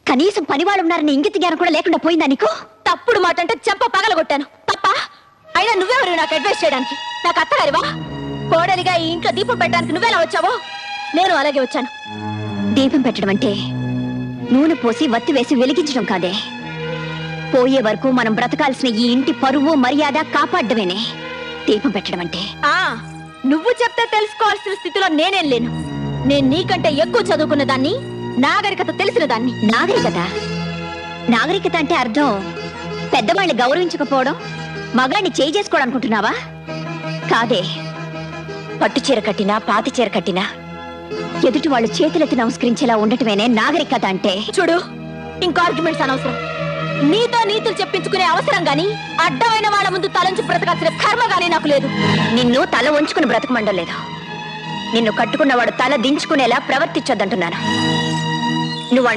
కనీసం పనివాళ్ళు ఉన్నారని ఇంగిత జ్ఞానం కూడా లేకుండా పోయిందా నీకు? తప్పుడు మాట అంటే చెంప పగలగొట్టాను తప్ప. అయినా నువ్వెవరు నాకు అడ్వైస్ చేయడానికి? నాకు అత్తగారివా? కోడలిగా ఈ ఇంట్లో దీపం పెట్టడానికి నువ్వెలా వచ్చావో నేను అలాగే వచ్చాను. దీపం పెట్టడం అంటే నూనె పోసి వత్తి వేసి వెలిగించడం కాదే. పోయే వరకు మనం బ్రతకాల్సిన ఈ ఇంటి పరువు మర్యాద కాపాడమేనే దీపం పెట్టడం అంటే. నువ్వు చెప్తే తెలుసుకోవాల్సిన స్థితిలో నేనేం లేను. నేను నీకంటే ఎక్కువ చదువుకున్న దాన్ని, నాగరికత తెలిసిన దాన్ని. నాగరికత అంటే అర్థం పెద్దవాళ్ళని గౌరవించకపోవడం, మగాడిని చేయి చేసుకోవడం అనుకుంటున్నావా? కాదే. పట్టు చీర కట్టినా పాతి చీర కట్టినా ఎదుటి వాళ్ళు చేతులెత్తి నమస్కరించేలా ఉండటమేనే నాగరికత అంటే. చూడు, ఇంకా ఆర్గ్యుమెంట్స్ అనవసరం. నీతో నీతులు చెప్పించుకునే అవసరం గాని, అడ్డమైన వాళ్ళ ముందు తలంచి బ్రతకాల్సిన కర్మ గానీ నాకు లేదు. నిన్ను తల వంచుకుని బ్రతకమండం లేదు. నిన్ను కట్టుకున్నవాడు తల దించుకునేలా ప్రవర్తించొద్దంటున్నాను. నువ్వు